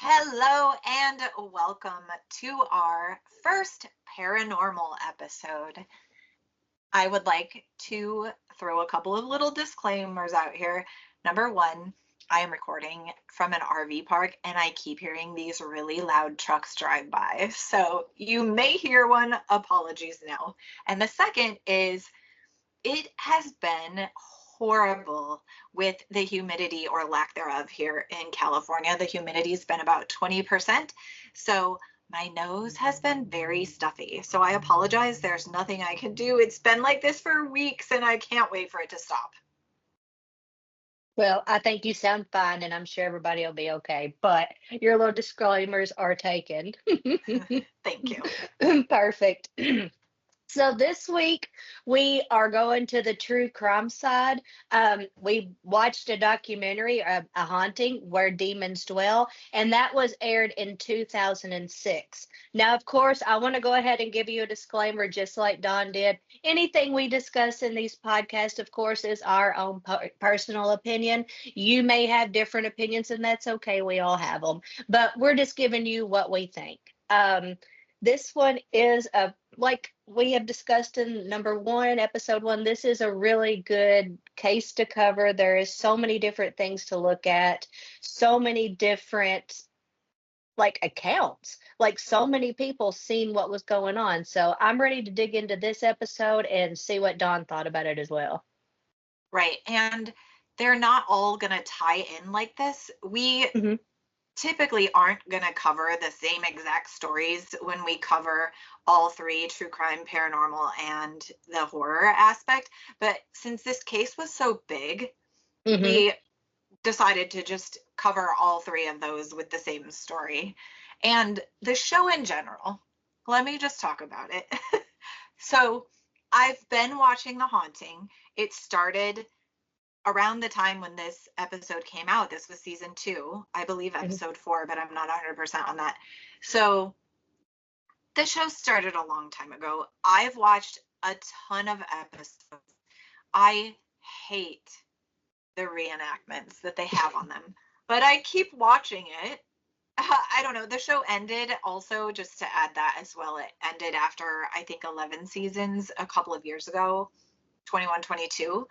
Hello and welcome to our first paranormal episode. I would like to throw a couple of little disclaimers out here. Number one, I am recording from an RV park and I keep hearing these really loud trucks drive by. So you may hear one, apologies now. And the second is it has been horrible with the humidity or lack thereof here in California. The humidity's been about 20%. So my nose has been very stuffy. So I apologize. There's nothing I can do. It's been like this for weeks and I can't wait for it to stop. Well, I think you sound fine, and I'm sure everybody will be okay. But your little disclaimers are taken. Thank you. Perfect. So this week we are going to the true crime side. We watched a documentary, a haunting where demons dwell, and that was aired in 2006. Now, of course, I want to go ahead and give you a disclaimer, just like Don did. Anything we discuss in these podcasts, of course, is our own personal opinion. You may have different opinions, and that's okay. We all have them, but we're just giving you what we think. This one is like we have discussed in number one, episode one, this is a really good case to cover. There is so many different things to look at, so many different accounts, like so many people seen what was going on. So I'm ready to dig into this episode and see what Dawn thought about it as well. Right. And they're not all going to tie in like this. We typically aren't going to cover the same exact stories when we cover all three: true crime, paranormal, and the horror aspect. But since this case was so big, we decided to just cover all three of those with the same story. And the show in general, let me just talk about it. So I've been watching The Haunting. It started around the time when this episode came out. This was season 2, I believe episode 4, but I'm not 100% on that. So the show started a long time ago. I've watched a ton of episodes. I hate the reenactments that they have on them, but I keep watching it. I don't know. The show ended also, just to add that as well. It ended after, I think, 11 seasons a couple of years ago, 21, 22.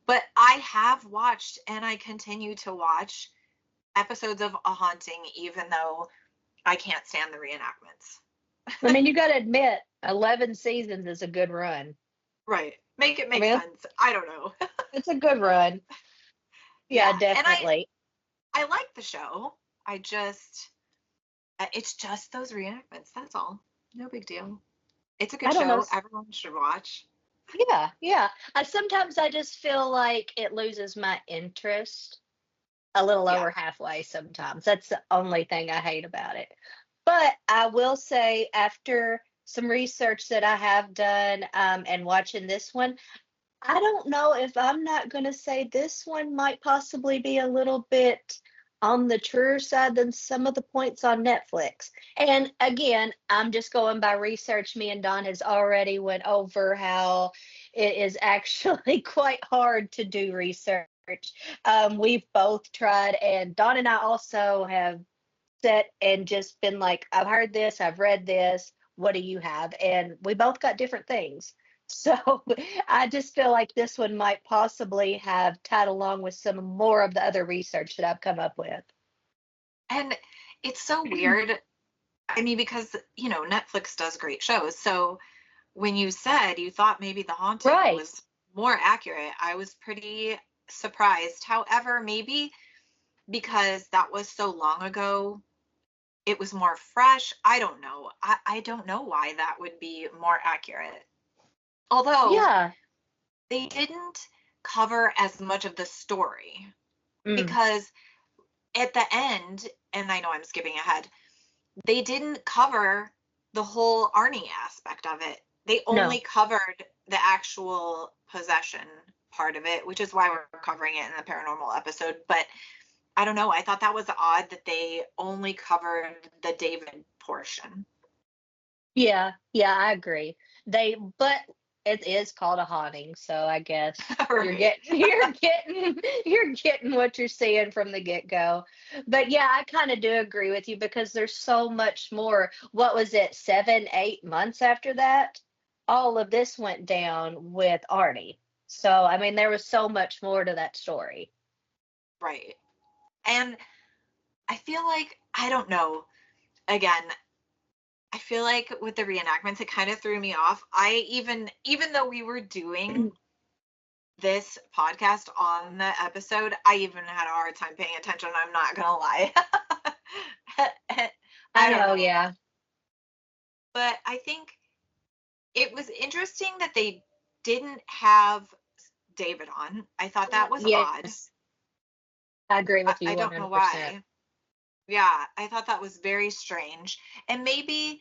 But I have watched and I continue to watch episodes of A Haunting, even though I can't stand the reenactments. I mean, you got to admit, 11 seasons is a good run. Right. Make it make sense. I don't know. It's a good run. Yeah, definitely. And I like the show. It's just those reenactments. That's all. No big deal. It's a good show. Everyone should watch. Yeah. Sometimes I just feel like it loses my interest a little over halfway sometimes. That's the only thing I hate about it. But I will say, after some research that I have done and watching this one, I don't know if I'm not going to say this one might possibly be a little bit on the truer side than some of the points on Netflix. And again, I'm just going by research. Me and Don has already went over how it is actually quite hard to do research. We've both tried, and Don and I also have sat and just been like, I've heard this, I've read this, what do you have? And we both got different things. So I just feel like this one might possibly have tied along with some more of the other research that I've come up with. And it's so weird. I mean, because, Netflix does great shows. So when you said you thought maybe The Haunting was more accurate, I was pretty surprised. However, maybe because that was so long ago, it was more fresh. I don't know. I don't know why that would be more accurate. Although they didn't cover as much of the story because at the end, and I know I'm skipping ahead, they didn't cover the whole Arnie aspect of it. They only covered the actual possession part of it, which is why we're covering it in the paranormal episode. But I don't know. I thought that was odd that they only covered the David portion. Yeah, I agree. But it is called a haunting, so I guess you're Right. getting you're getting what you're seeing from the get-go. But yeah, I kind of do agree with you because there's so much more. What was it, 7, 8 months after that? All of this went down with Arnie. So I mean, there was so much more to that story. Right. And I feel like, I don't know, again, I feel like with the reenactments, it kind of threw me off. Even though we were doing this podcast on the episode, I even had a hard time paying attention. I'm not gonna lie. I I don't know, know. yeah. But I think it was interesting that they didn't have David on. I thought that was odd. Yes, I agree with I you don't know 100%. why. Yeah, I thought that was very strange. And maybe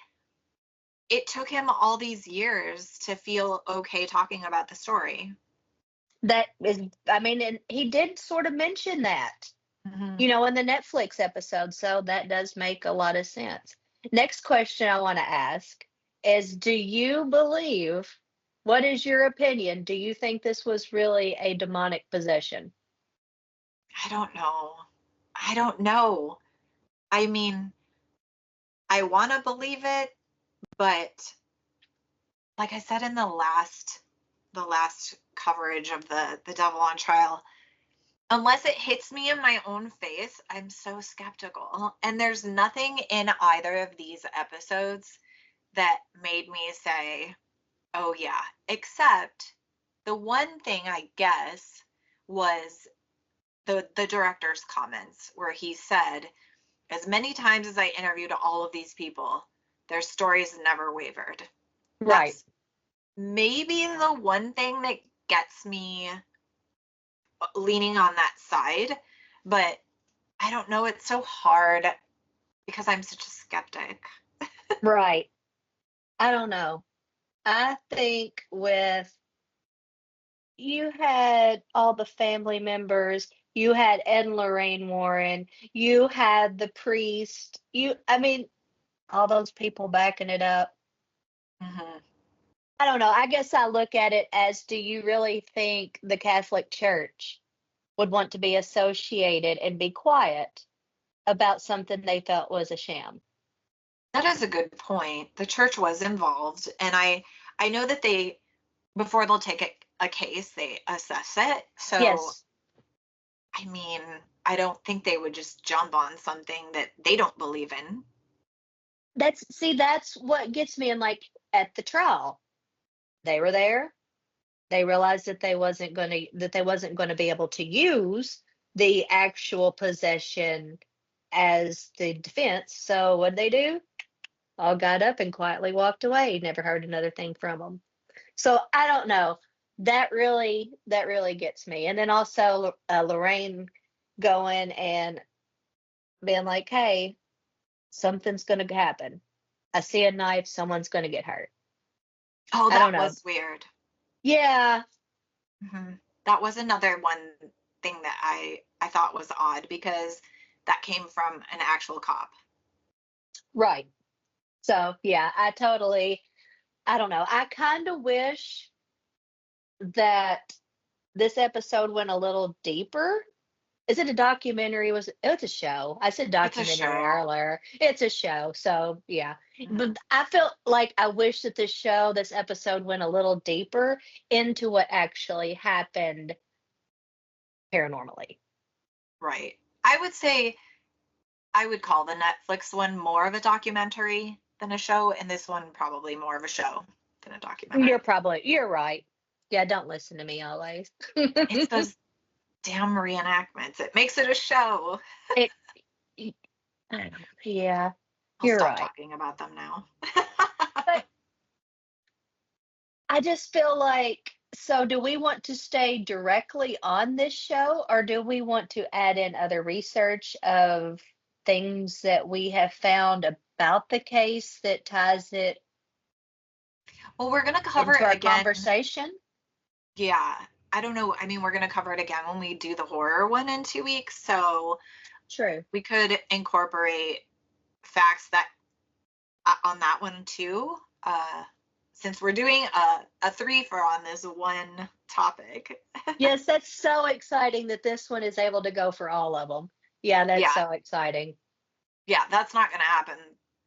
it took him all these years to feel okay talking about the story. That is, I mean, and he did sort of mention that, Hmm. in the Netflix episode. So that does make a lot of sense. Next question I want to ask is, do you believe, what is your opinion? Do you think this was really a demonic possession? I don't know. I don't know. I mean, I want to believe it, but like I said in the last coverage of the Devil on Trial, unless it hits me in my own face, I'm so skeptical. And there's nothing in either of these episodes that made me say, oh yeah, except the one thing I guess was the director's comments where he said, as many times as I interviewed all of these people, their stories never wavered. Right. That's maybe the one thing that gets me leaning on that side, but I don't know. It's so hard because I'm such a skeptic. Right. I don't know. I think with you had all the family members, you had Ed and Lorraine Warren, you had the priest, I mean, all those people backing it up. Hmm. I don't know. I guess I look at it as, do you really think the Catholic Church would want to be associated and be quiet about something they felt was a sham? That is a good point. The church was involved, and I know that they, before they'll take a case, they assess it. So, Yes. I mean, I don't think they would just jump on something that they don't believe in. That's what gets me in, like, at the trial. They were there. They realized that they wasn't going to be able to use the actual possession as the defense. So what did they do? All got up and quietly walked away. Never heard another thing from them. So I don't know. That really gets me. And then also Lorraine going and being like, "Hey, something's going to happen. I see a knife. Someone's going to get hurt." Oh, I don't that know. was weird. Yeah, Hmm. That was another one thing that I thought was odd because that came from an actual cop. right. So yeah, I don't know. I kind of wish that this episode went a little deeper. Is it a documentary? It's a show. I said It's a documentary show. earlier. It's a show. So yeah. Hmm. But I feel like I wish that this episode went a little deeper into what actually happened paranormally. Right. I would say I would call the Netflix one more of a documentary than a show, and this one probably more of a show than a documentary. You're right. Yeah, don't listen to me always. It's those damn reenactments. It makes it a show. it, I don't, yeah, I'll you're stop right. talking about them now. But I just feel like, so do we want to stay directly on this show, or do we want to add in other research of things that we have found about the case that ties it Well, we're going to cover into it our again. conversation? Yeah. I don't know. I mean, we're going to cover it again when we do the horror one in 2 weeks. So True. we could incorporate facts that on that one too. since we're doing a three-fer on this one topic. Yes, that's so exciting that this one is able to go for all of them. Yeah, that's Yeah, so exciting. yeah, that's not going to happen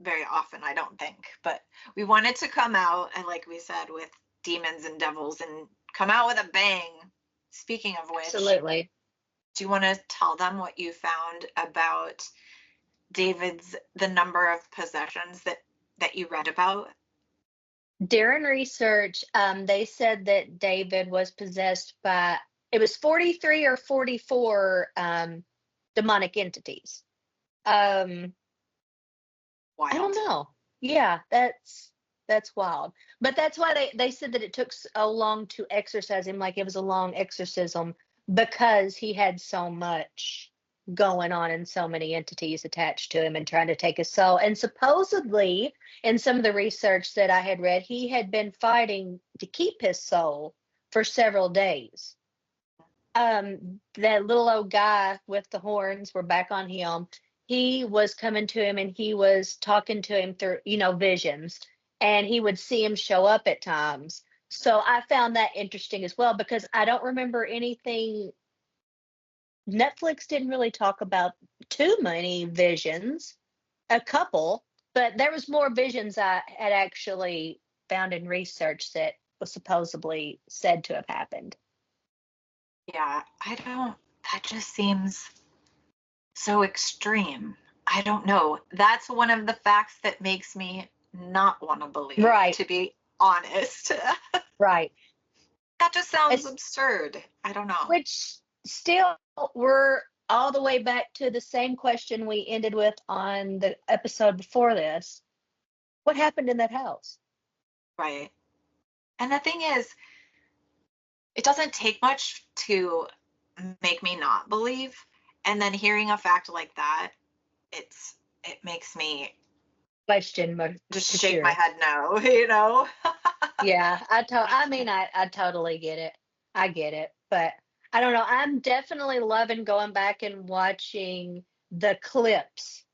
very often, I don't think. But we wanted to come out, and like we said, with demons and devils and come out with a bang. Speaking of which, Absolutely. do you want to tell them what you found about the number of possessions that you read about? During research, they said that David was possessed by, it was 43 or 44 demonic entities. I don't Wild. know. Yeah, that's wild. But that's why they said that it took so long to exorcise him, like it was a long exorcism, because he had so much going on and so many entities attached to him and trying to take his soul. And supposedly, in some of the research that I had read, he had been fighting to keep his soul for several days. That little old guy with the horns, were back on him. He was coming to him and he was talking to him through, visions, and he would see him show up at times. So I found that interesting as well, because I don't remember anything. Netflix didn't really talk about too many visions, a couple, but there was more visions I had actually found in research that was supposedly said to have happened. Yeah, that just seems so extreme. I don't know. That's one of the facts that makes me not want to believe, Right, to be honest. right. That just sounds It's, absurd. I don't know. which still, we're all the way back to the same question we ended with on the episode before this. What happened in that house? Right. And the thing is, it doesn't take much to make me not believe. And then hearing a fact like that, it makes me Question just for shake my sure. head no, you know? Yeah, I totally get it. I get it. But I don't know. I'm definitely loving going back and watching the clips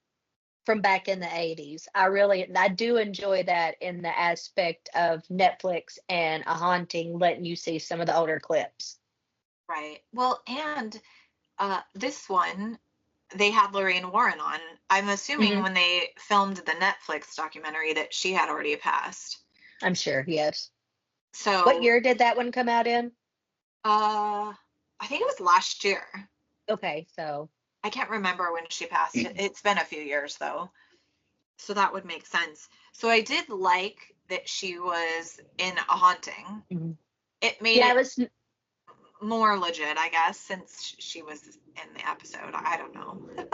from back in the 80s. I do enjoy that in the aspect of Netflix and a haunting, letting you see some of the older clips. Right. Well, and this one, they had Lorraine Warren on. I'm assuming Hmm. when they filmed the Netflix documentary that she had already passed. I'm sure, yes. What So, year did that one come out in? I think it was last year. Okay, so I can't remember when she passed. It's been a few years though. So that would make sense. So I did like that she was in a haunting. mhm. It made Yeah, it it was. more legit, I guess, since she was in the episode. I don't know.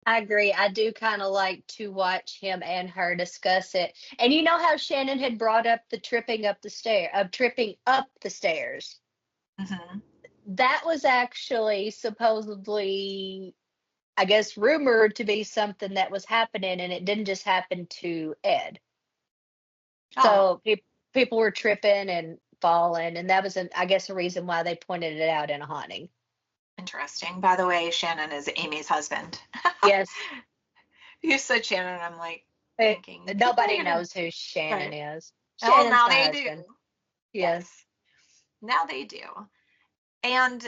I agree. I do kind of like to watch him and her discuss it. And you know how Shannon had brought up the tripping up the stairs. Hmm. That was actually supposedly, I guess, rumored to be something that was happening, and it didn't just happen to Ed. Oh, So people were tripping and falling, and that was, I guess, a reason why they pointed it out in a haunting. interesting. By the way, Shannon is Amy's husband. Yes, You said Shannon, I'm like it, thinking, nobody knows who Shannon right. is. Well, Shannon's now my they do. husband. Yes. Yes, now they do. And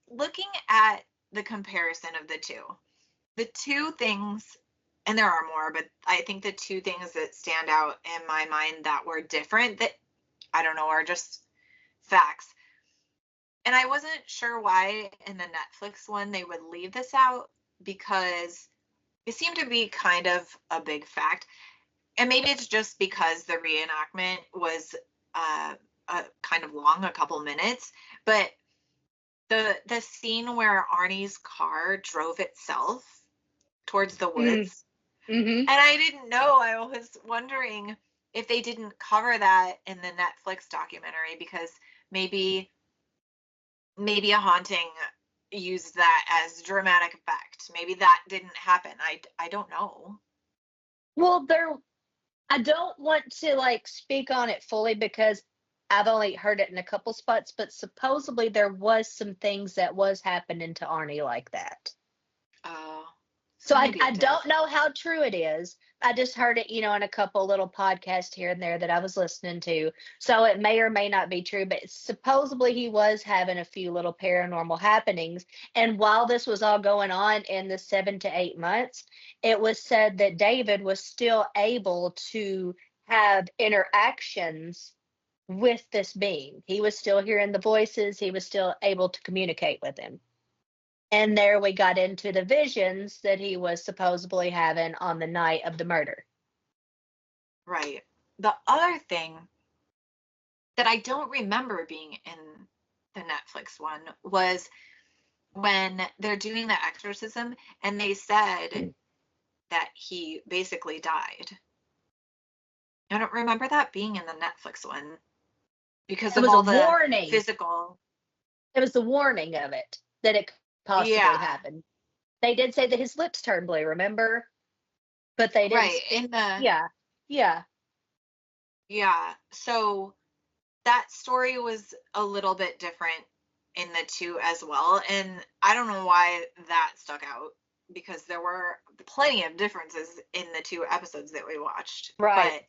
looking at the comparison of the two things, and there are more, but I think the two things that stand out in my mind that were different that I don't know are just facts. And I wasn't sure why in the Netflix one they would leave this out because it seemed to be kind of a big fact. And maybe it's just because the reenactment was kind of long, a couple minutes, but the scene where Arnie's car drove itself towards the Mm, woods, hmm. and I didn't know. I was wondering if they didn't cover that in the Netflix documentary because maybe maybe a haunting used that as dramatic effect. Maybe that didn't happen. I don't know. Well, I don't want to like speak on it fully because I've only heard it in a couple spots, but supposedly there was some things that was happening to Arnie like that. Oh, So so maybe I it did. don't know how true it is. I just heard it, in a couple little podcasts here and there that I was listening to. So it may or may not be true, but supposedly he was having a few little paranormal happenings. And while this was all going on in the 7 to 8 months, it was said that David was still able to have interactions with this being. He was still hearing the voices, he was still able to communicate with him. And there we got into the visions that he was supposedly having on the night of the murder. Right. The other thing that I don't remember being in the Netflix one was when they're doing the exorcism and they said that he basically died. I don't remember that being in the Netflix one because It of was a all the warning. physical. It was the warning of it, that it could possibly Yeah. happen. They did say that his lips turned blue, remember? But they didn't. Right. In the. Yeah. Yeah. Yeah. So that story was a little bit different in the two as well. And I don't know why that stuck out because there were plenty of differences in the two episodes that we watched. Right. But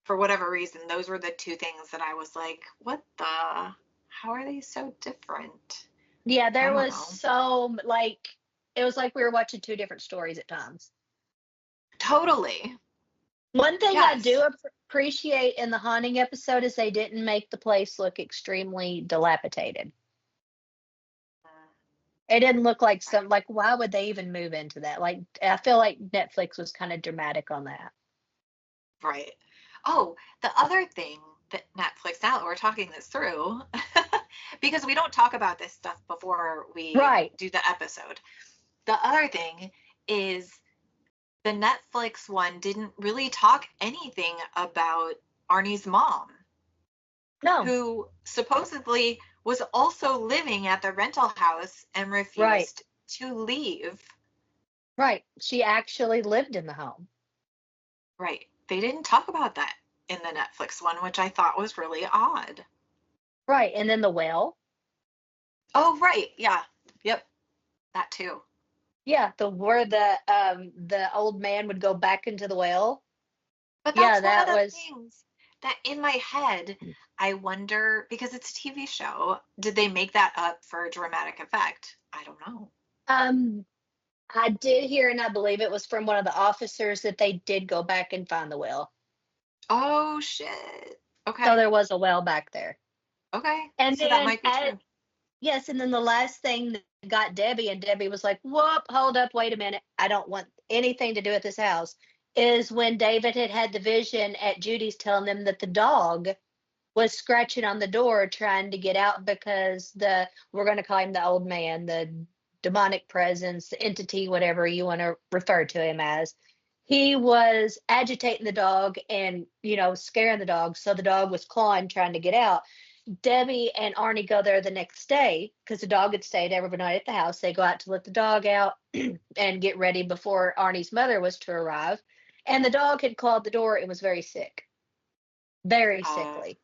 for whatever reason, those were the two things that I was like, what the? How are they so different? Yeah, I there don't was know. it was like we were watching two different stories at times. Totally. One thing I do Yes. appreciate in the haunting episode is they didn't make the place look extremely dilapidated. It didn't look like why would they even move into that? Like, I feel like Netflix was kind of dramatic on that. Right. Oh, the other thing that Netflix, now that we're talking this through, because we don't talk about this stuff before we Right. do the episode. The other thing is the Netflix one didn't really talk anything about Arnie's mom, No. who supposedly was also living at the rental house and Right. refused to leave. Right. She actually lived in the home. Right. They didn't talk about that in the Netflix one, which I thought was really odd. Right. And then the well. Oh, right. Yeah. Yep. That too. Yeah, where the old man would go back into the well. But Yeah, that's one of that the was things that in my head, I wonder, because it's a TV show, did they make that up for dramatic effect? I don't know. um I did hear, and I believe it was from one of the officers, that they did go back and find the well. Oh, shit. So Okay. there was a well back there. Okay. And So that then might be true. yes, and then the last thing that got Debbie, and Debbie was like, "Whoop, hold up, wait a minute. I don't want anything to do with this house," is when David had the vision at Judy's telling them that the dog was scratching on the door trying to get out because we're going to call him the old man, the demonic presence, the entity, whatever you want to refer to him as. He was agitating the dog and, scaring the dog. So the dog was clawing, trying to get out. Debbie and Arnie go there the next day because the dog had stayed every night at the house. They go out to let the dog out and get ready before Arnie's mother was to arrive. And the dog had clawed the door and was very sick, very Oh, sickly.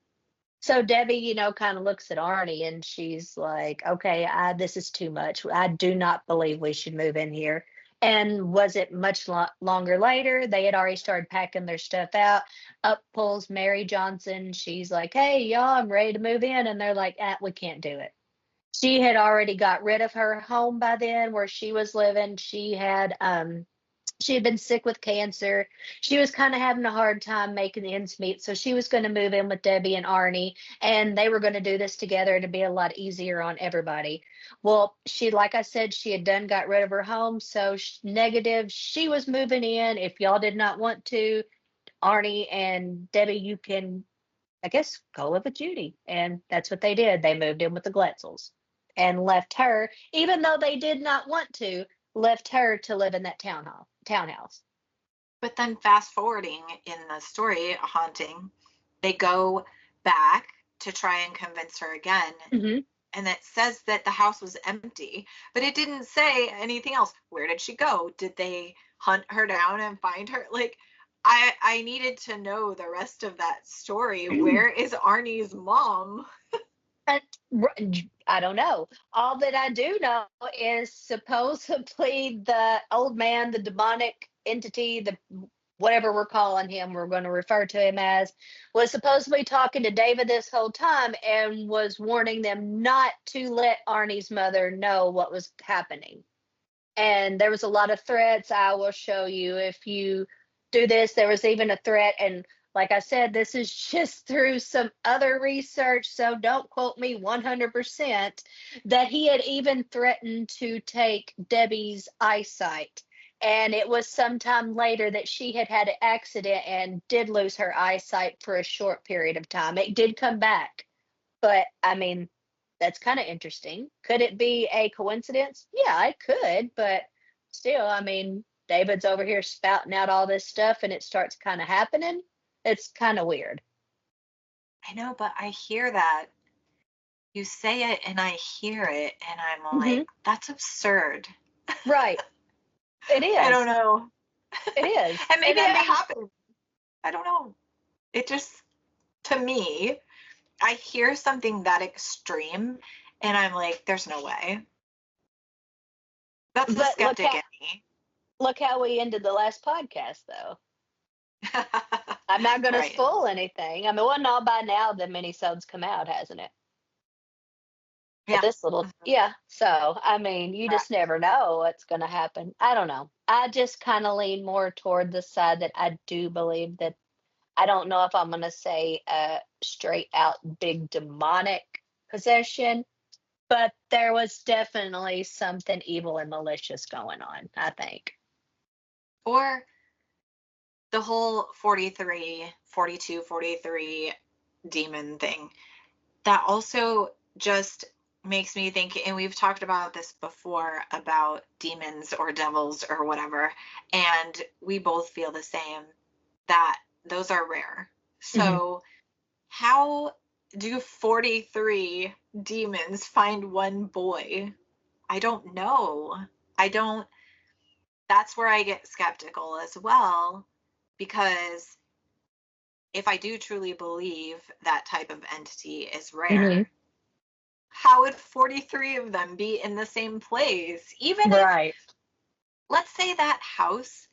So Debbie, kind of looks at Arnie and she's like, okay, this is too much. I do not believe we should move in here. And was it much longer later? They had already started packing their stuff out. Up pulls Mary Johnson. She's like, hey, y'all, I'm ready to move in. And they're like, we can't do it. She had already got rid of her home by then where she was living. She had been sick with cancer. She was kind of having a hard time making the ends meet. So she was going to move in with Debbie and Arnie, and they were going to do this together to be a lot easier on everybody. Well, like I said, she had got rid of her home. So negative, she was moving in. If y'all did not want to, Arnie and Debbie, you can, I guess, go live with Judy. And that's what they did. They moved in with the Gletzels and left her, even though they did not want to, left her to live in that townhouse. but then fast forwarding in the story, Haunting, they go back to try and convince her again. Mm-hmm. And it says that the house was empty, but it didn't say anything else. Where did she go? Did they hunt her down and find her? Like, I needed to know the rest of that story. Where is Arnie's mom? I don't know. All that I do know is supposedly the old man, the demonic entity, the whatever we're calling him, we're going to refer to him as, was supposedly talking to David this whole time and was warning them not to let Arnie's mother know what was happening. And there was a lot of threats. I will show you if you do this. There was even a threat. And like I said, this is just through some other research, so don't quote me 100%, that he had even threatened to take Debbie's eyesight. And it was sometime later that she had had an accident and did lose her eyesight for a short period of time. It did come back. But I mean, that's kind of interesting. Could it be a coincidence? Yeah, it could, but still, I mean, David's over here spouting out all this stuff and it starts kind of happening. It's kind of weird. I know, but I hear that. You say it and I hear it and I'm Hmm. like, that's absurd. Right. It I don't is. know. It is. And And maybe I it mean, happened. I don't know. It just, to me, I hear something that extreme and I'm like, there's no way. That's the but skeptic in me. look how we ended the last podcast though. I'm not going to Right. spoil anything. I mean, well, no, by now the minisode's come out, hasn't it? But Yeah. this little, Mhm. yeah. So, I mean, you just Correct. never know what's going to happen. I don't know. I just kind of lean more toward the side that I do believe that I don't know if I'm going to say straight out big demonic possession, but there was definitely something evil and malicious going on, I think. Or the whole 43, 42, 43 demon thing. That also just makes me think, and we've talked about this before about demons or devils or whatever, and we both feel the same that those are rare. Hmm. So, how do 43 demons find one boy? I don't know. I don't, that's where I get skeptical as well, because if I do truly believe that type of entity is Hmm. rare, how would 43 of them be in the same place? Even if, Right. let's say, that house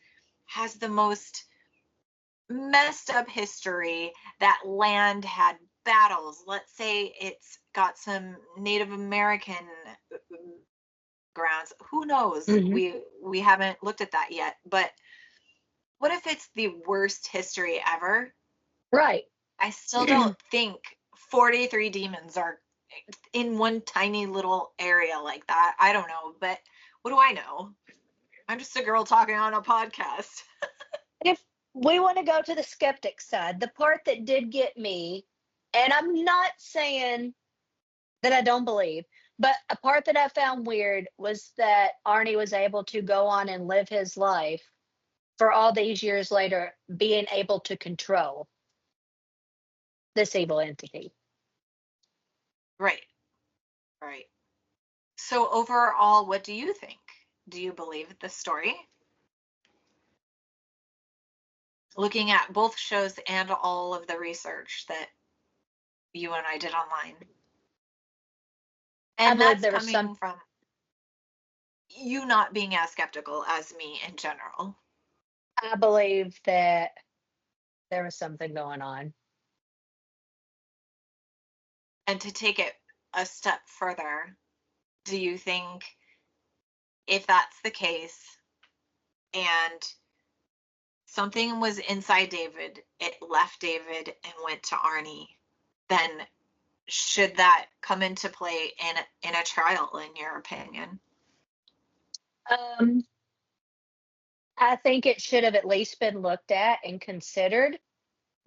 has the most messed up history, that land had battles. Let's say it's got some Native American grounds. Who knows? Hmm. We haven't looked at that yet. But what if it's the worst history ever? Right. I still don't think 43 demons are in one tiny little area like that. I don't know, but what do I know? I'm just a girl talking on a podcast. If we want to go to the skeptic side, the part that did get me, and I'm not saying that I don't believe, but a part that I found weird was that Arnie was able to go on and live his life for all these years later, being able to control this evil entity. Right, right. So overall, what do you think? Do you believe the story? Looking at both shows and all of the research that you and I did online. I And believe that's there was some, coming from you not being as skeptical as me in general. I believe that there was something going on. And to take it a step further, do you think if that's the case and something was inside David, it left David and went to Arnie, then should that come into play in a trial, in your opinion? Um, I think it should have at least been looked at and considered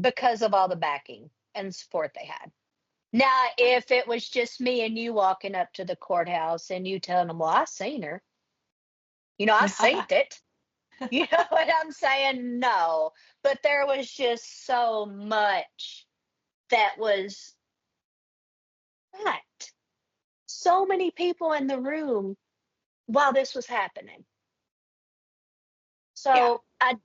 because of all the backing and support they had. Now, Right. if it was just me and you walking up to the courthouse and you telling them, well, I seen her, I seen it. You know what I'm saying? No. But there was just so much that was fact. So many people in the room while this was happening. Yeah. So I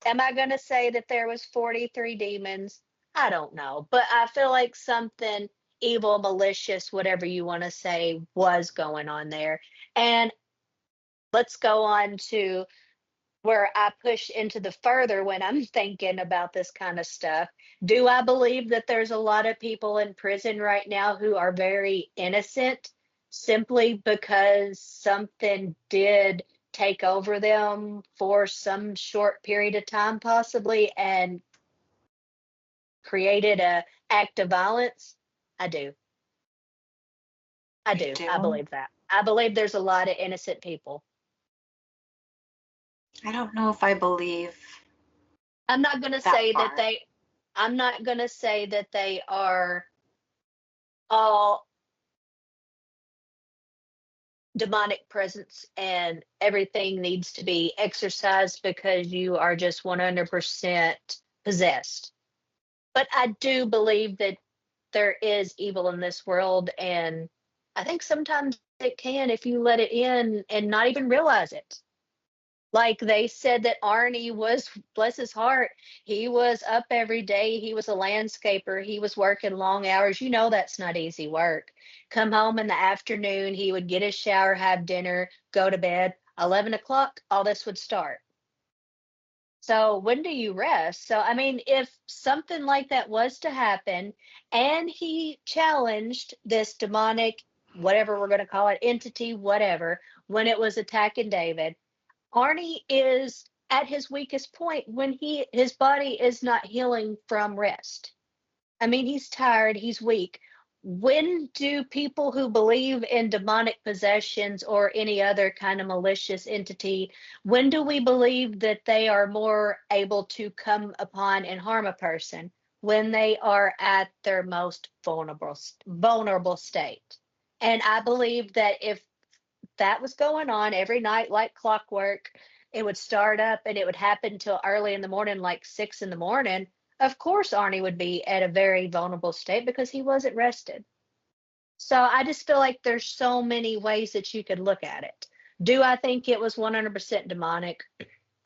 am I gonna say that there was 43 demons? I don't know. But I feel like something evil, malicious, whatever you want to say, was going on there. And let's go on to where I push into the further when I'm thinking about this kind of stuff. Do I believe that there's a lot of people in prison right now who are very innocent simply because something did take over them for some short period of time, possibly, and created a act of violence? I do. I You do. I do? believe that. I believe there's a lot of innocent people. I don't know if I believe I'm not going to that say that part. I'm not going to say that they are all demonic presence and everything needs to be exorcised because you are just 100% possessed. But I do believe that there is evil in this world, and I think sometimes it can if you let it in and not even realize it. Like they said that Arnie was, bless his heart, he was up every day. He was a landscaper. He was working long hours. You know, that's not easy work. Come home in the afternoon, he would get his shower, have dinner, go to bed. 11 o'clock, all this would start. So when do you rest? So, I mean, if something like that was to happen and he challenged this demonic, whatever we're going to call it, entity, whatever, when it was attacking David, Arnie is at his weakest point when his body is not healing from rest. I mean, he's tired, he's weak. When do people who believe in demonic possessions or any other kind of malicious entity, when do we believe that they are more able to come upon and harm a person? When they are at their most vulnerable state. And I believe that if that was going on every night like clockwork, it would start up and it would happen till early in the morning, like 6 in the morning. Of course, Arnie would be at a very vulnerable state because he wasn't rested. So I just feel like there's so many ways that you could look at it. Do I think it was 100% demonic?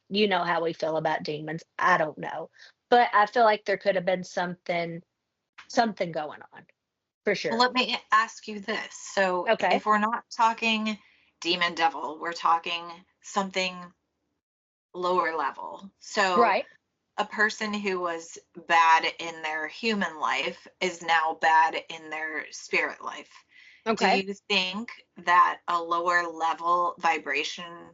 You know how we feel about demons. I don't know. But I feel like there could have been something going on for Well, sure. let me ask you this. So, Okay. if we're not talking demon devil, we're talking something lower level. So, Right. a person who was bad in their human life is now bad in their spirit life. Do Okay. you think that a lower level vibration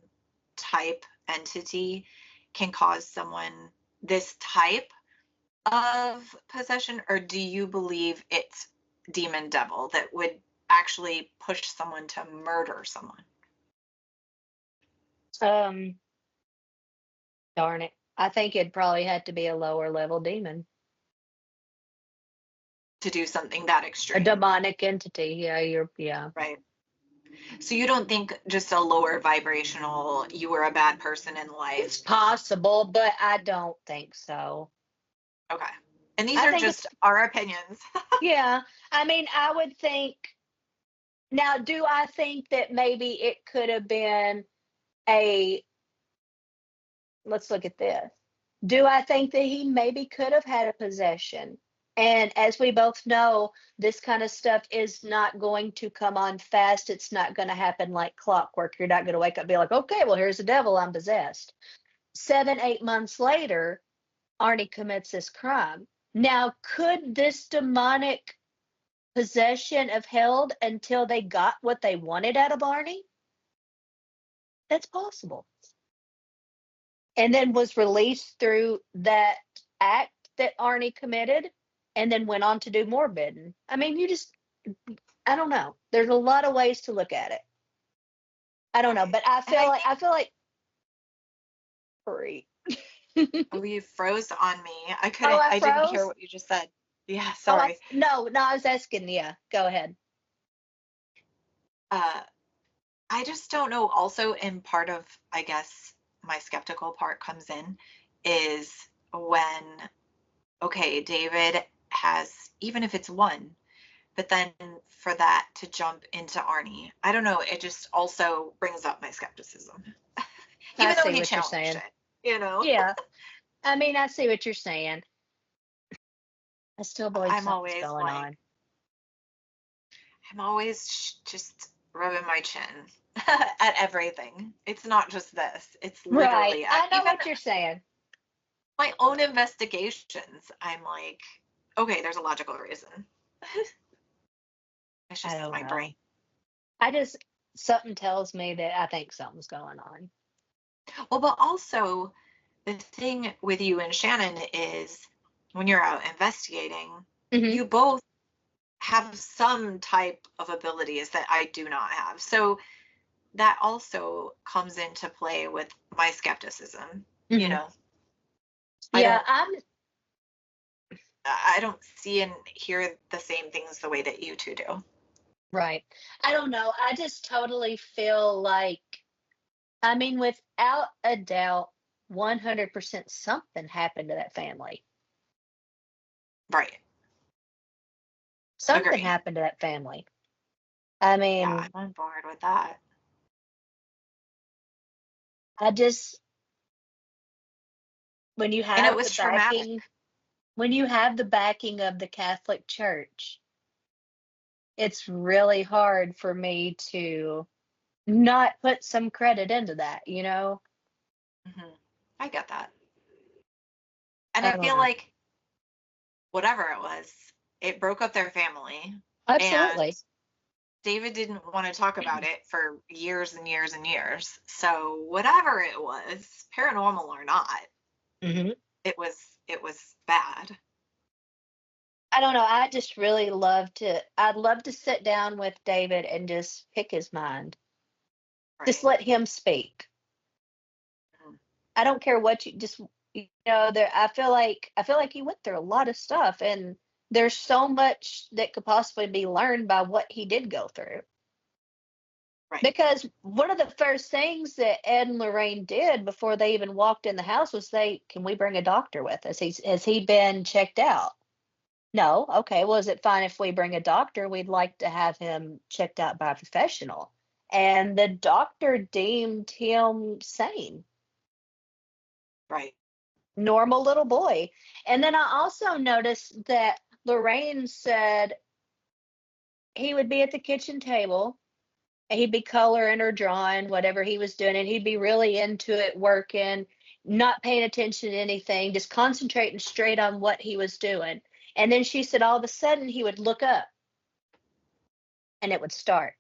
type entity can cause someone this type of possession, or do you believe it's demon devil that would actually push someone to murder someone? Um Darn it. I think it probably had to be a lower level demon, To do something that a extreme, demonic entity. Yeah, yeah. right? So you don't think just a lower vibrational, you were a bad person in It's life. possible, but I don't think so. Okay. And these I are think it's, just our opinions. yeah. I mean, I would think, now, do I think that maybe it could have been a, let's look at this. Do I think that he maybe could have had a possession? And as we both know, this kind of stuff is not going to come on fast. It's not going to happen like clockwork. You're not going to wake up and be like, okay, well, here's the devil. I'm possessed. 7, 8 months later, Arnie commits this crime. Now, could this demonic possession have held until they got what they wanted out of Arnie? That's possible. And then was released through that act that Arnie committed and then went on to do more bidding. I mean, I don't know. There's a lot of ways to look at it. I don't know, Right. but I And feel I like think, free. oh, you froze on me. Oh, I I didn't hear froze. what you just said. Yeah, Oh, sorry. no, I was asking. Yeah, go ahead. Uh, I just don't know. Also, in part of, I guess, my skeptical part comes in is when, okay, David has, even if it's one, but then for that to jump into Arnie, I don't know. It just also brings up my skepticism, I even though see he what you're challenged saying. it. Yeah, I mean, I see what you're saying. I still believe I'm something's always going like, on. I'm always just rubbing my chin. at everything. It's not just this. It's Right. literally I know even what you're saying. my own investigations. I'm like, okay, there's a logical reason. It's I just don't my brain. know. I just, something tells me that I think something's going on. Well, but also the thing with you and Shannon is when you're out investigating, Hmm. you both have some type of abilities that I do not have. So that also comes into play with my skepticism. You Hmm. know, I Yeah, don't I don't see and hear the same things the way that you two do. right. I don't know. I just totally feel like, I mean, without a doubt, 100% something happened to that family. Right. Something Agree. happened to that family. I Yeah, mean, I'm on board with that. I just, when you And it have the was traumatic. backing, when you have the backing of the Catholic Church, it's really hard for me to not put some credit into that, you know? Hmm. I get that. And I I don't feel know. like whatever it was, it broke up their family. And Absolutely. David didn't want to talk about it for years and years and years. So whatever it was, paranormal or not, Hmm. it was bad. I don't know. I just really I'd love to sit down with David and just pick his mind. Just Right. let him speak. Mhm. I don't care what there, I feel like he went through a lot of stuff, and there's so much that could possibly be learned by what he did go through. Right. Because one of the first things that Ed and Lorraine did before they even walked in the house was can we bring a doctor with us? Has he been checked out? No. Okay. Well, is it fine if we bring a doctor? We'd like to have him checked out by a professional. And the doctor deemed him sane, Right. normal little boy. And then I also noticed that Lorraine said he would be at the kitchen table, and he'd be coloring or drawing, whatever he was doing, and he'd be really into it, working, not paying attention to anything, just concentrating straight on what he was doing. And then she said all of a sudden he would look up and it would start.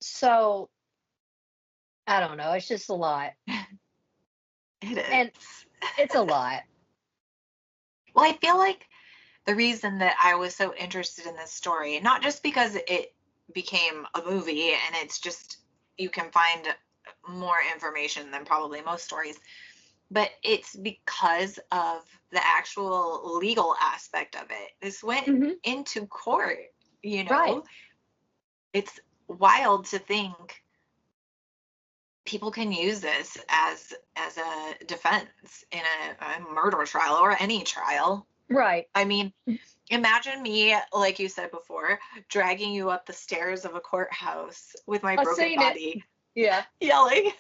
So I don't know. It's just a lot. It And is. it's a lot. Well, I feel like the reason that I was so interested in this story, not just because it became a movie and it's just, you can find more information than probably most stories, but it's because of the actual legal aspect of it. This went Hmm. into court, you Right. know? It's wild to think people can use this as a defense in a murder trial or any trial. Right. I mean, imagine me, like you said before, dragging you up the stairs of a courthouse with my I've broken seen it. body, Yeah. yelling,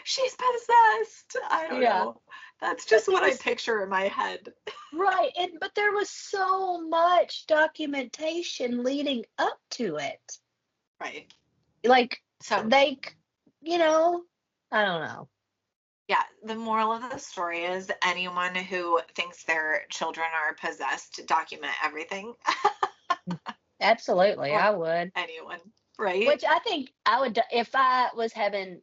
she's possessed. I don't Yeah. know. That's But just there what I was, picture in my head. right. But there was so much documentation leading up to it. Right. Like So, they, you know, I don't know. yeah, the moral of the story is anyone who thinks their children are possessed, document everything. Absolutely, Or I would. anyone, right? Which I think I would if I was having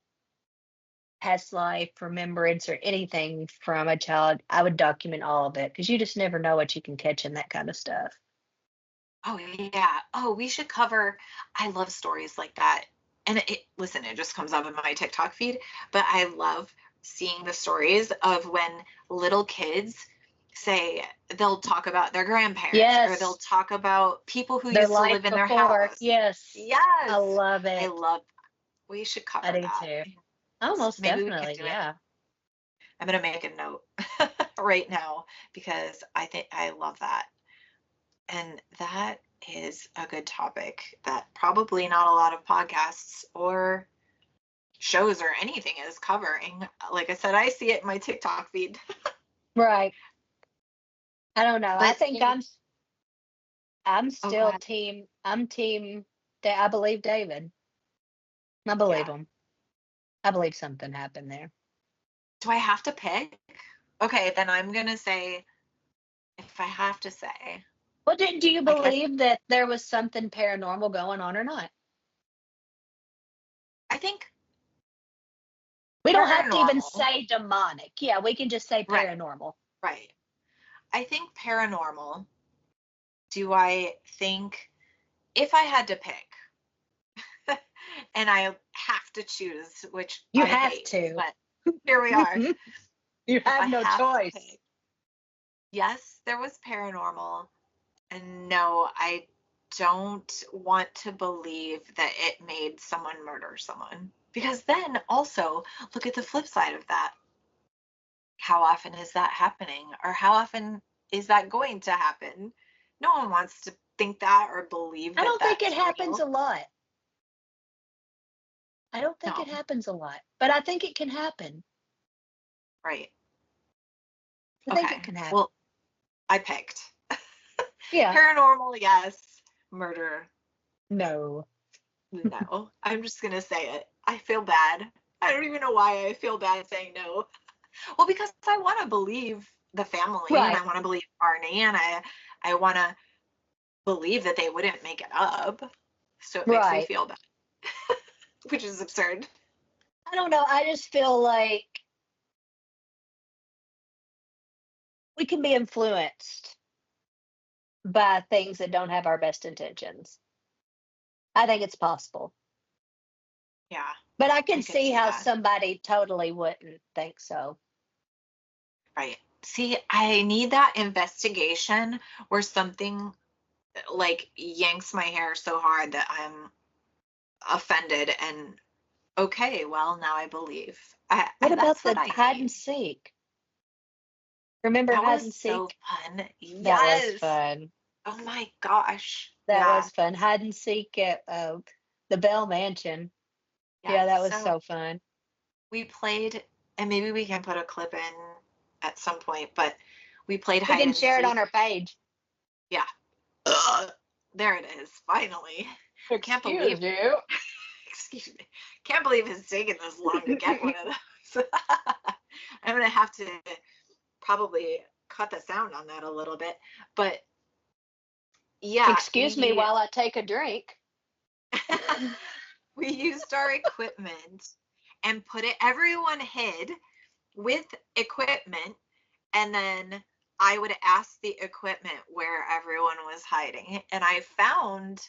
past life remembrance or anything from a child, I would document all of it because you just never know what you can catch in that kind of stuff. Oh yeah. Oh, we should cover. I love stories like that. And listen, it just comes up in my TikTok feed, but I love seeing the stories of when little kids say they'll talk about their grandparents or they'll Yes, talk about people who their used to life live in their before. house. Yes, I Yes. love I it. love we should I cover do that. too. Almost Maybe we can definitely, do it. yeah. I'm gonna make a note right now because I think I love that. And that is a good topic that probably not a lot of podcasts or shows or anything is covering. Like I said, I see it in my TikTok feed. Right. I don't know. I But think I'm oh, go still ahead. I'm team that I believe David. I believe Yeah. them. I believe something happened there. Do I have to pick? Okay, then I'm going to say, if I have to say, Well, do you I guess, believe that there was something paranormal going on or not? I think We don't have to even paranormal. say demonic. Yeah, we can just say Right, paranormal. right. I think paranormal. Do I think if I had to pick, and I have to choose, which You I have hate, to. but here we are. You If I have no have to choice. pick, yes, there was paranormal, and no, I don't want to believe that it made someone murder someone. Because then also, look at the flip side of that. How often is that happening? Or how often is that going to happen? No one wants to think that or believe I that don't think it that's happens real. a lot. I don't think it No, happens a lot, but I think it can happen. right. I think it Okay. can happen. Well, I picked. Yeah. Paranormal, yes. Murder, No. no. I'm just going to say it. I feel bad. I don't even know why I feel bad saying no. Well, because I want to believe the family and Right. I want to believe Arnie and I want to believe that they wouldn't make it up. So it makes me Right. feel bad, which is absurd. I don't know. I just feel like we can be influenced by things that don't have our best intentions. I think it's possible. Yeah, But I I can could see see how that. somebody totally wouldn't think so. Right. See, I need that investigation where something like yanks my hair so hard that I'm offended and okay, well, now I believe. What about That's what the I hide and need. seek? Remember That hide was and so seek? fun. That was Yes. fun. Oh my gosh. That Yeah. was fun. Hide and seek at the Bell Mansion. Yeah, Yes. that was So so fun. we played, and maybe we can put a clip in at some point, but we played We hide can and share it seek. on our page. Yeah. Ugh. There it is. Finally. Can't believe, Excuse you. excuse me. Can't believe it's taken this long to get one of those. I'm going to have to probably cut the sound on that a little bit. But yeah, Excuse me while I take a drink. we used our equipment and put it, everyone hid with equipment, and then I would ask the equipment where everyone was hiding. And I found,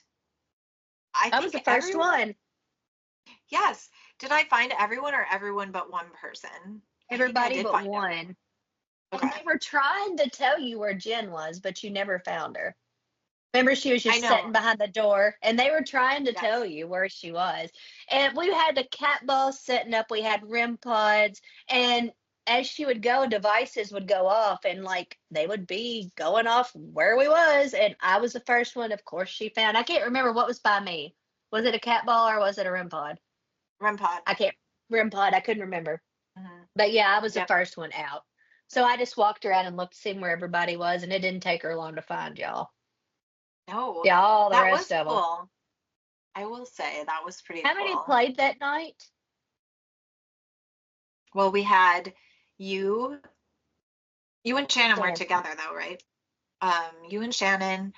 I I was the think first everyone, one. yes. Did I find everyone or everyone but one person? I think I Everybody did but find everyone. one. And Okay. they were trying to tell you where Jen was, but you never found her. Remember, she was I just know. sitting behind the door, and they were trying to Yes. tell you where she was. And we had the cat ball setting up. We had REM pods, and as she would go, devices would go off, and like they would be going off where we was. And I was the first one. Of course, she found. I can't remember what was by me. Was it a cat ball or was it a REM pod? REM pod. I can't REM pod. I couldn't remember. Mm-hmm. But yeah, I was the Yep. first one out. So I just walked around and looked, seeing where everybody was, and it didn't take her long to find y'all. No, Yeah, all the that rest was of them. cool. I will say that was pretty How many cool. played that night? Well, we had you, you and Shannon were Shannon. together though, right? You and Shannon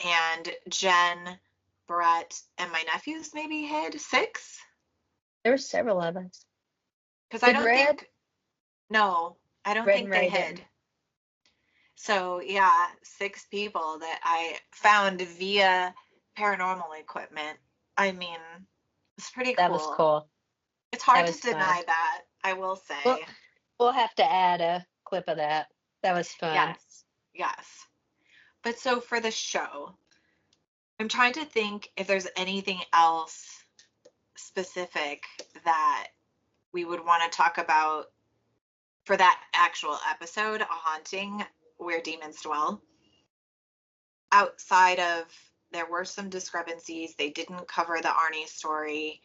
and Jen, Brett, and my nephews maybe hid six? There were several of us. Because I Did don't Red? think, no, I don't Red and think they Ray hid. didn't. So yeah, six people that I found via paranormal equipment. I mean, it's pretty That was cool. cool. It's That hard to was fun. deny that, I will Well, say. we'll have to add a clip of that. That was fun. Yes, yes. But so for the show, I'm trying to think if there's anything else specific that we would want to talk about for that actual episode, A Haunting Where Demons Dwell. Outside of, there were some discrepancies. They didn't cover the Arnie story.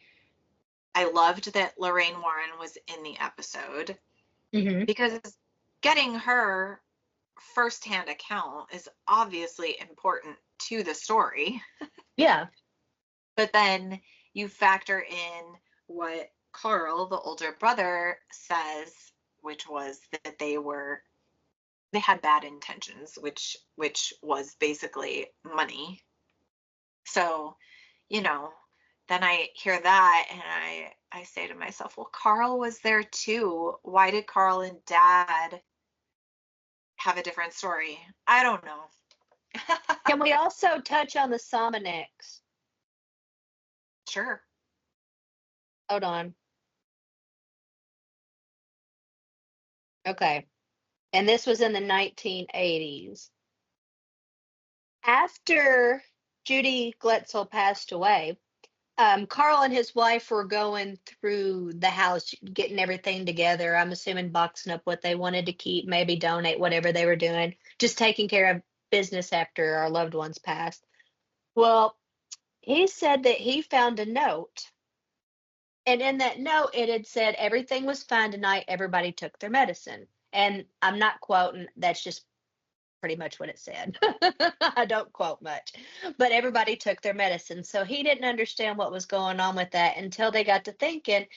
I loved that Lorraine Warren was in the episode Hmm. because getting her firsthand account is obviously important to the story. Yeah. But then you factor in what Carl, the older brother, says, which was that they had bad intentions, which was basically money. So, you know, then I hear that and I say to myself, well, Carl was there too. Why did Carl and Dad have a different story? I don't know. Can we also touch on the Somonex? Sure. Hold on. Okay. And this was in the 1980s. After Judy Gletzel passed away, Carl and his wife were going through the house, getting everything together. I'm assuming boxing up what they wanted to keep, maybe donate, whatever they were doing, just taking care of business after our loved ones passed. Well, he said that he found a note. And in that note, it had said everything was fine tonight. Everybody took their medicine. And I'm not quoting, that's just pretty much what it said. I don't quote much, but everybody took their medicine. So he didn't understand what was going on with that until they got to thinking.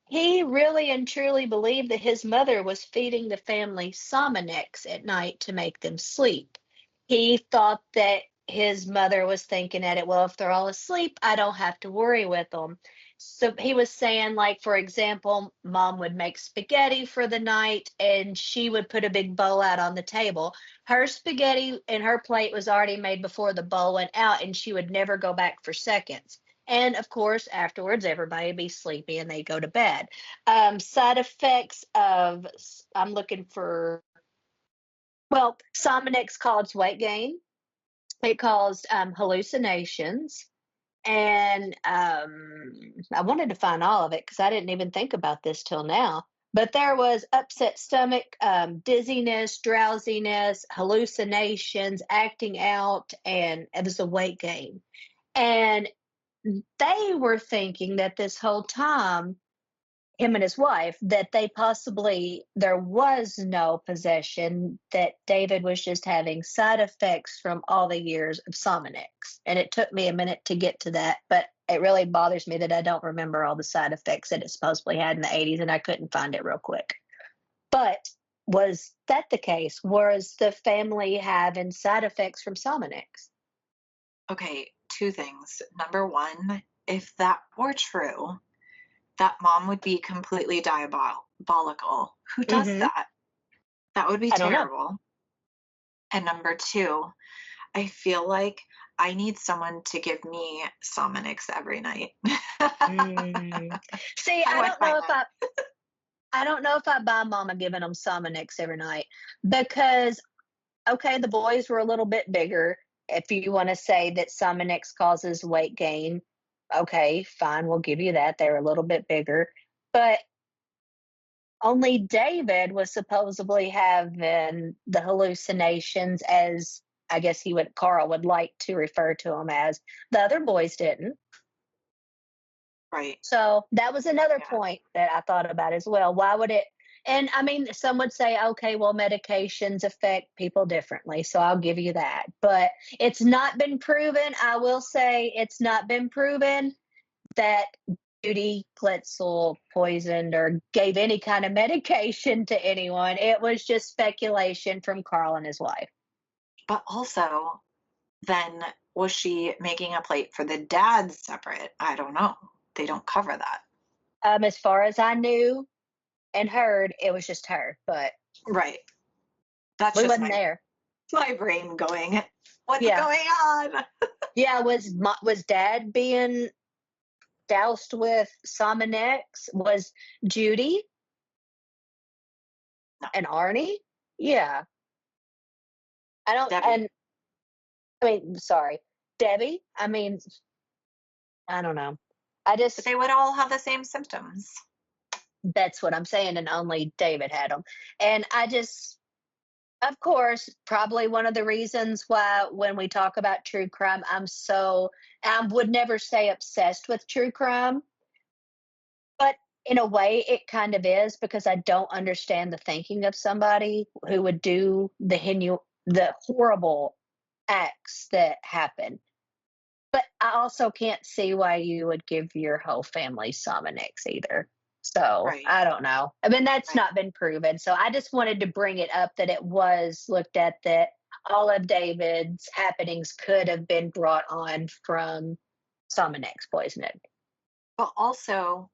He really and truly believed that his mother was feeding the family Somonex at night to make them sleep. He thought that his mother was thinking at it, well, if they're all asleep, I don't have to worry with them. So he was saying, like, for example, mom would make spaghetti for the night and she would put a big bowl out on the table. Her spaghetti and her plate was already made before the bowl went out, and she would never go back for seconds. And of course, afterwards, everybody would be sleepy and they go to bed. Side effects of, I'm looking for, well, Somonex caused weight gain. It caused hallucinations. And I wanted to find all of it because I didn't even think about this till now. But there was upset stomach, dizziness, drowsiness, hallucinations, acting out, and it was a weight gain. And they were thinking that this whole time, him and his wife, that they possibly, there was no possession, that David was just having side effects from all the years of Somonex. And it took me a minute to get to that, but it really bothers me that I don't remember all the side effects that it supposedly had in the 80s, and I couldn't find it real quick. But was that the case? Was the family having side effects from Somonex? Okay, two things. Number one, if that were true, that mom would be completely diabolical. Who does Mm-hmm. that? That would be I don't know. terrible. And number two, I feel like I need someone to give me Somonix every night. Mm. See, How do I find that? I don't know if I buy mama giving them Somonex every night because, okay, the boys were a little bit bigger. If you want to say that Somonex causes weight gain, okay, fine, we'll give you that. They're a little bit bigger. But only David was supposedly having the hallucinations, as I guess Carl would like to refer to them as. The other boys didn't. Right. So that was another Yeah. point that I thought about as well. Why would it? And I mean, some would say, okay, well, medications affect people differently. So I'll give you that. But it's not been proven. I will say it's not been proven that Judy Glitzel poisoned or gave any kind of medication to anyone. It was just speculation from Carl and his wife. But also, then was she making a plate for the dad separate? I don't know. They don't cover that. As far as I knew and heard, it was just her, but Right. That's we just wasn't my there. brain going, what's Yeah. going on? Yeah, was Dad being doused with Somonex? Was Judy No, and Arnie? Yeah. I don't, Debbie. and I mean, sorry, Debbie. I mean, I don't know. I But just, they would all have the same symptoms. that's what I'm saying. And only David had them. And I just, of course, probably one of the reasons why when we talk about true crime, I would never say obsessed with true crime. But in a way, it kind of is because I don't understand the thinking of somebody who would do the horrible acts that happen. But I also can't see why you would give your whole family Sominex either. So Right. I don't know. I mean, that's Right. not been proven. So I just wanted to bring it up that it was looked at that all of David's happenings could have been brought on from Sominex poisoning. But also,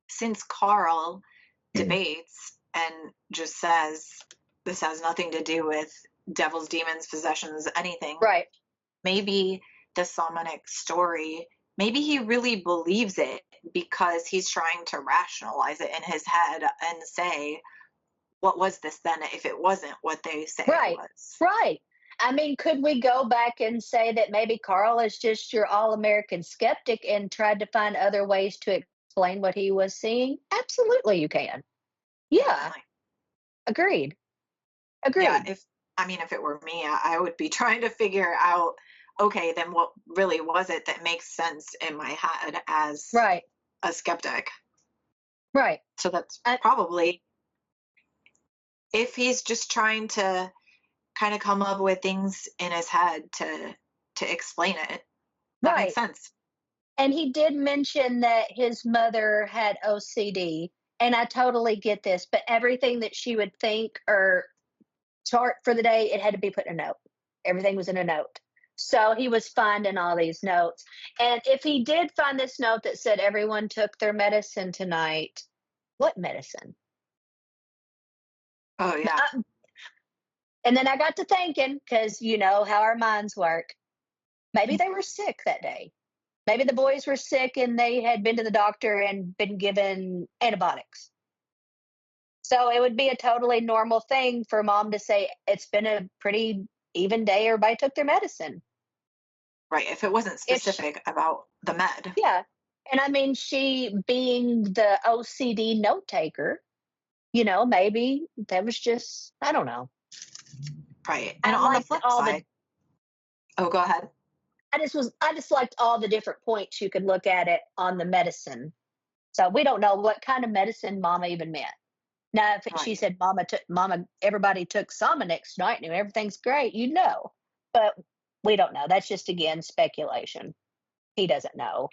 since Carl debates and just says this has nothing to do with devils, demons, possessions, anything, Right. maybe the Salmonic story, maybe he really believes it because he's trying to rationalize it in his head and say, what was this then if it wasn't what they say it Right. was? Right. I mean, could we go back and say that maybe Carl is just your all American skeptic and tried to find other ways to explain what he was seeing? Absolutely, you can. Yeah, Definitely. agreed. Yeah, Agreed. if it were me, I would be trying to figure out, okay, then what really was it that makes sense in my head as Right. a skeptic? Right. So that's I, probably, if he's just trying to kind of come up with things in his head to explain it, that makes right. sense. And he did mention that his mother had OCD, and I totally get this, but everything that she would think or chart for the day, it had to be put in a note. Everything was in a note. So he was finding all these notes. And if he did find this note that said everyone took their medicine tonight, what medicine? Oh yeah. And then I got to thinking, because you know how our minds work, maybe they were sick that day. Maybe the boys were sick and they had been to the doctor and been given antibiotics. So it would be a totally normal thing for mom to say, it's been a pretty even day. Everybody took their medicine. Right. If it wasn't If she, specific about the med. yeah. And I mean, she being the OCD note taker, maybe that was just, I don't know. Right. And I on the liked flip all the, side, oh, go ahead. I just liked all the different points you could look at it on the medicine. So we don't know what kind of medicine mama even meant. Now, if she Right. said everybody took Sominex tonight and everything's great, but we don't know. That's just, again, speculation. He doesn't know.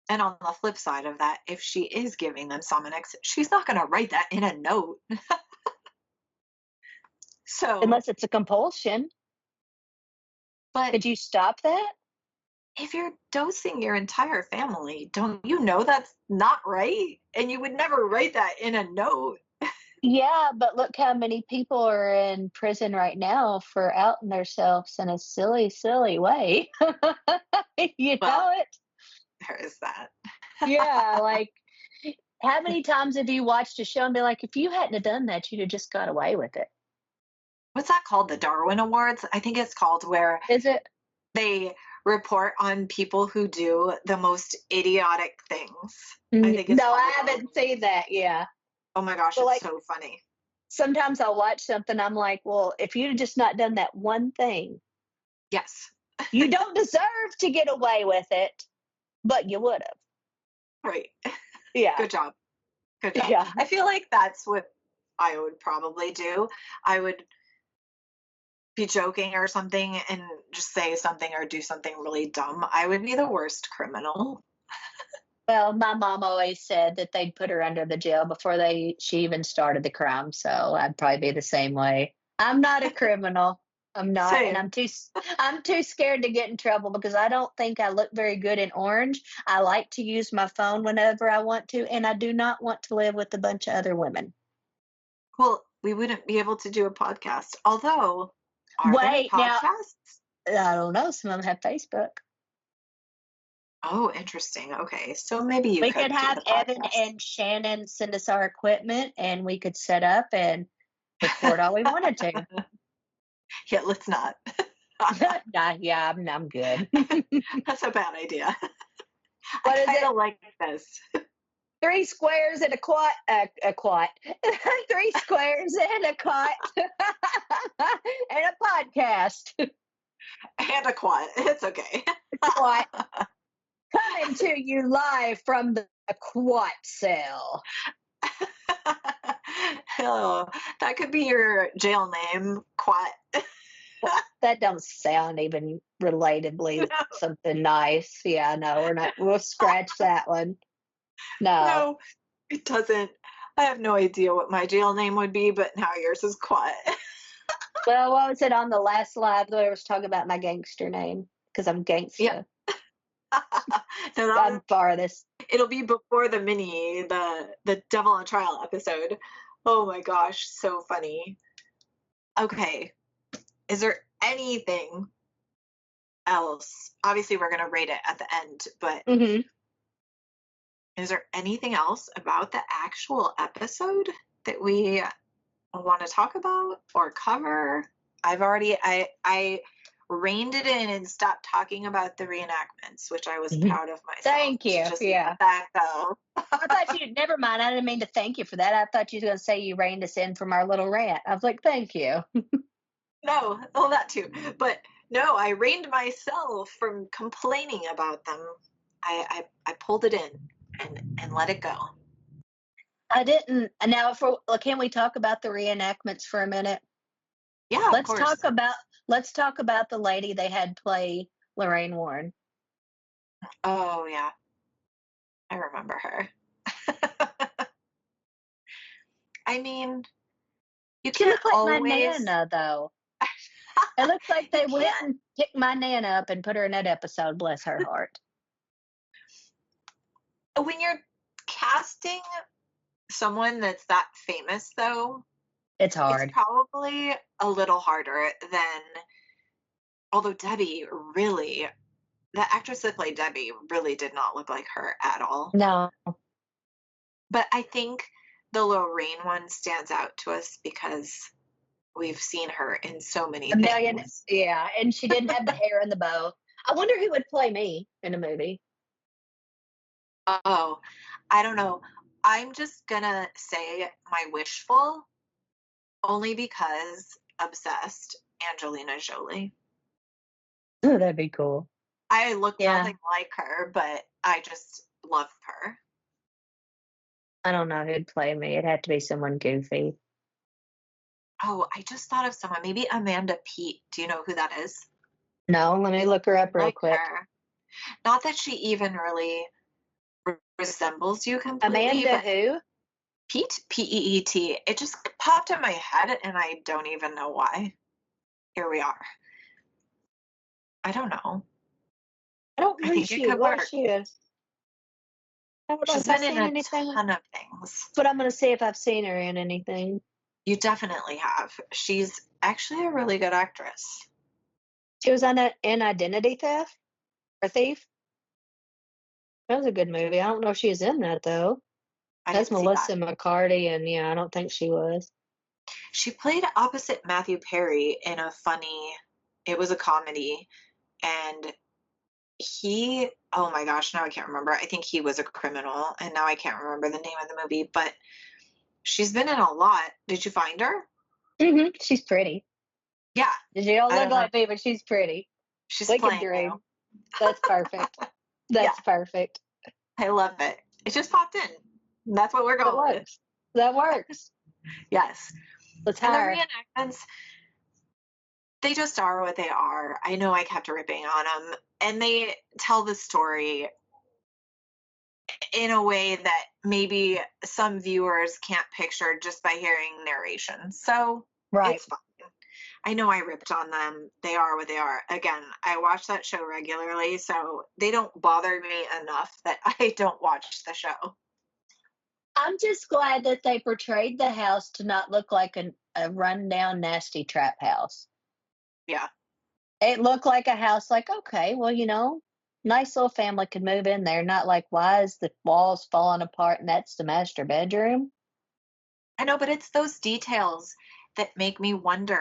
And on the flip side of that, if she is giving them Sominex, she's not going to write that in a note. So, Unless it's a compulsion. but Could you stop that? if you're dosing your entire family, don't you know that's not right? And you would never write that in a note. Yeah, but look how many people are in prison right now for outing themselves in a silly, silly way. You Well, know it? there is that. Yeah, like how many times have you watched a show and be like, if you hadn't have done that, you'd have just got away with it? What's that called? The Darwin Awards? I think it's called, where Is it? they report on people who do the most idiotic things. I think it's No, called I the Darwin haven't seen Awards. that. Yeah. Oh my gosh, But it's like so funny. sometimes I'll watch something, I'm like, well, if you'd have just not done that one thing, Yes. you don't deserve to get away with it, but you would have. Right. Yeah. Good job. Good job. Yeah. I feel like that's what I would probably do. I would be joking or something and just say something or do something really dumb. I would be the worst criminal. Well, my mom always said that they'd put her under the jail before she even started the crime. So I'd probably be the same way. I'm not a criminal. I'm not, and Same. I'm too scared to get in trouble because I don't think I look very good in orange. I like to use my phone whenever I want to, and I do not want to live with a bunch of other women. Well, we wouldn't be able to do a podcast. Although, are there Wait, now podcasts? I don't know. Some of them have Facebook. Oh, interesting. Okay. So maybe you We could could do have the Evan podcast. and Shannon send us our equipment, and we could set up and record all we wanted to. Yeah, let's not. Nah, yeah, I'm good. That's a bad idea. I What is kind it? of like this. 3 squares and a quat, a quat. 3 squares and a cot, and a podcast. And a quad. It's okay. Quat coming to you live from the quat cell. Oh, that could be your jail name, Quat. that don't sound even relatably No, something nice. Yeah, no, we're not. We'll scratch that one. No. no, it doesn't. I have no idea what my jail name would be, but now yours is quiet. Well, what was it on the last live that I was talking about my gangster name? Because I'm Yeah. gangsta. No, I'm farthest. it'll be before the the Devil on Trial episode. Oh my gosh, so funny. Okay, is there anything else? Obviously, we're gonna rate it at the end, but Hmm. is there anything else about the actual episode that we want to talk about or cover? I reined it in and stopped talking about the reenactments, which I was proud of myself Thank to you. just Yeah. let that go. I thought you, never mind. I didn't mean to thank you for that. I thought you were going to say you reined us in from our little rant. I was like, thank you. No, well, that too. But no, I reined myself from complaining about them. I pulled it in and let it go. I didn't. Now, can we talk about the reenactments for a minute? Yeah, of Let's course. talk about let's talk about the lady they had play Lorraine Warren. Oh yeah, I remember her. I mean, you She can't looked like my always. Nana, though. It looks like You they went can't. and picked my Nana up and put her in that episode. Bless her heart. When you're casting someone that's that famous, though, It's it's hard. probably a little harder than. Although Debbie really, the actress that played Debbie really did not look like her at all. No, But I think the Lorraine one stands out to us because we've seen her in so many a million. things. Yeah, and she didn't have the hair and the bow. I wonder who would play me in a movie. Oh, I don't know. I'm just gonna say my wishful only because obsessed Angelina Jolie. Oh, that'd be cool. I look Yeah, nothing like her, but I just love her. I don't know who'd play me. It'd have to be someone goofy. Oh, I just thought of someone. Maybe Amanda Peet. Do you know who that is? No, let me You look her up real like quick. her. Not that she even really resembles you completely, Amanda but who? Pete, P-E-E-T, it just popped in my head and I don't even know why. Here we are. I don't know. I don't know I who think it she could what work. she is. I don't know She's if I've been in seen a anything, ton of things. but I'm gonna see if I've seen her in anything. You definitely have. She's actually a really good actress. She was on that in Identity Theft or Thief. That was a good movie. I don't know if she was in that though. I That's didn't see that. Melissa McCarty, and yeah, I don't think she was. She played opposite Matthew Perry in a funny, it was a comedy, and oh my gosh, now I can't remember. I think he was a criminal, and now I can't remember the name of the movie, but she's been in a lot. Did you find her? She's pretty. Yeah, She don't I look don't know. like me, but she's pretty. She's We can playing you. dream. That's perfect. Yeah, That's perfect. I love it. It just popped in. That's what we're That going with. works. That works. Yes. Let's And the hire. reenactments, they just are what they are. I know I kept ripping on them, and they tell the story in a way that maybe some viewers can't picture just by hearing narration. So Right. it's fine. I know I ripped on them. They are what they are. Again, I watch that show regularly, so they don't bother me enough that I don't watch the show. I'm just glad that they portrayed the house to not look like a rundown, nasty trap house. Yeah. It looked like a house, like, okay, well, nice little family could move in there. Not like, why is the walls falling apart and that's the master bedroom? I know, but it's those details that make me wonder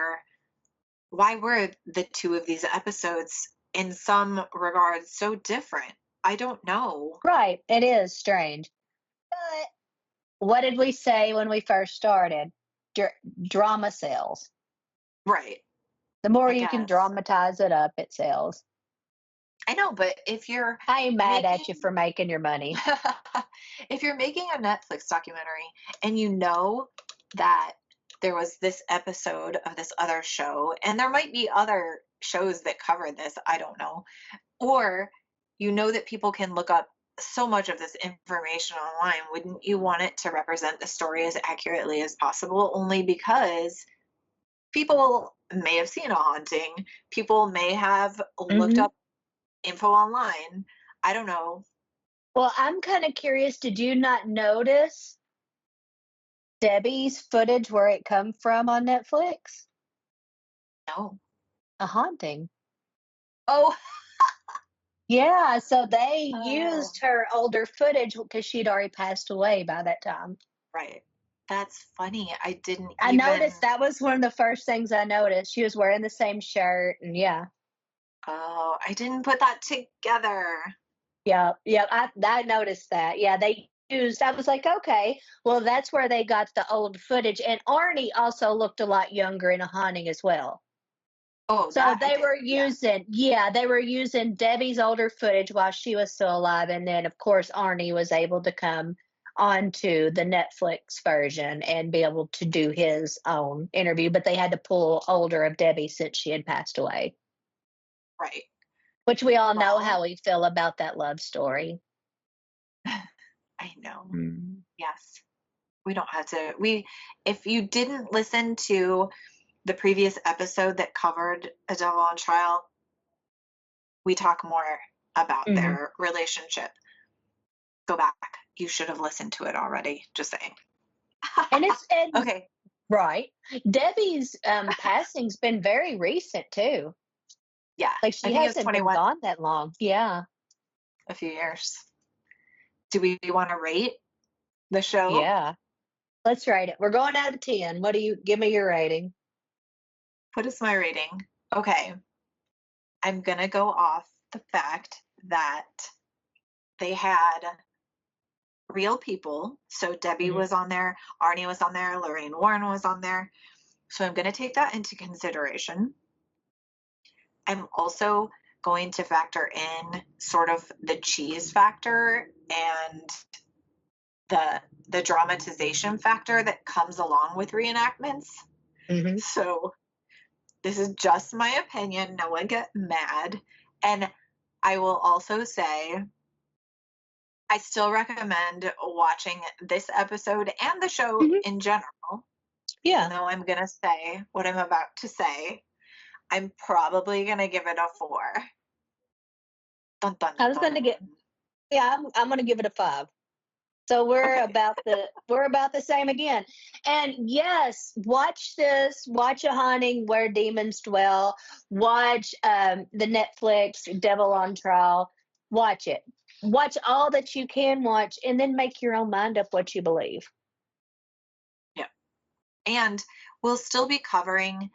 why were the two of these episodes in some regards so different? I don't know. Right. It is strange. But what did we say when we first started? Drama sells. Right. The more I you can guess. dramatize it up, it sells. I know, but if you're I ain't mad making at you for making your money. if you're making a Netflix documentary and you know that there was this episode of this other show and there might be other shows that cover this, I don't know. Or you know that people can look up so much of this information online. Wouldn't you want it to represent the story as accurately as possible? Only because people may have seen a haunting, people may have looked Hmm. up info online. I don't know. Well, I'm kind of curious. Did you not notice Debbie's footage where it come from on Netflix? No. A haunting. Oh, Yeah, so they oh, used her older footage because she'd already passed away by that time. right. That's funny. I didn't I even. noticed that was one of the first things I noticed. She was wearing the same shirt, and yeah, Oh, I didn't put that together. yeah, yeah. I noticed that. Yeah, they used. I was like, okay, well, that's where they got the old footage. And Arnie also looked a lot younger in a haunting as well. Oh, So that I they did. were Yeah. using, yeah, they were using Debbie's older footage while she was still alive, and then of course Arnie was able to come onto the Netflix version and be able to do his own interview, but they had to pull older of Debbie since she had passed away. Right. Which we all know Well, how we feel about that love story. I know. Mm. Yes. We don't have to. If you didn't listen to the previous episode that covered A Devil on Trial, we talk more about Hmm. their relationship. Go back. You should have listened to it already. Just saying. And it's and Okay. right. Debbie's passing's been very recent too. Yeah. Like I she think it was hasn't been 21, gone that long. Yeah. a few years. Do we want to rate the show? Yeah. Let's rate it. We're going out of 10. What do you give me your rating? What is my rating? Okay. I'm going to go off the fact that they had real people. So Debbie Hmm. was on there, Arnie was on there, Lorraine Warren was on there. So I'm going to take that into consideration. I'm also going to factor in sort of the cheese factor and the dramatization factor that comes along with reenactments. Hmm. So this is just my opinion. No one get mad. And I will also say I still recommend watching this episode and the show Hmm. in general, even Yeah. though I'm going to say what I'm about to say. I'm probably going to give it a 4. Dun, dun, I was dun. gonna get yeah, I'm gonna give it a 5. So Okay. we're about the same again. And yes, watch this, watch A Haunting Where Demons Dwell, watch the Netflix Devil on Trial, watch it. Watch all that you can watch and then make your own mind up what you believe. Yeah. And we'll still be covering,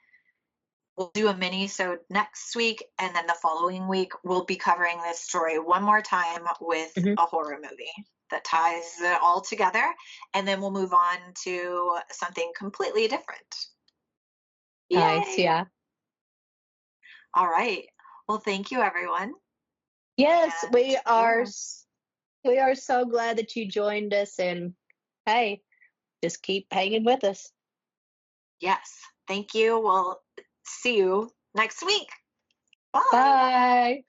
we'll do a mini so next week, and then the following week we'll be covering this story one more time with Hmm. a horror movie that ties it all together, and then we'll move on to something completely different. Nice, Yay. yeah. All right. Well, thank you everyone. Yes, And yeah, we are so glad that you joined us, and hey, just keep hanging with us. yes, thank you. We'll see you next week. Bye. Bye.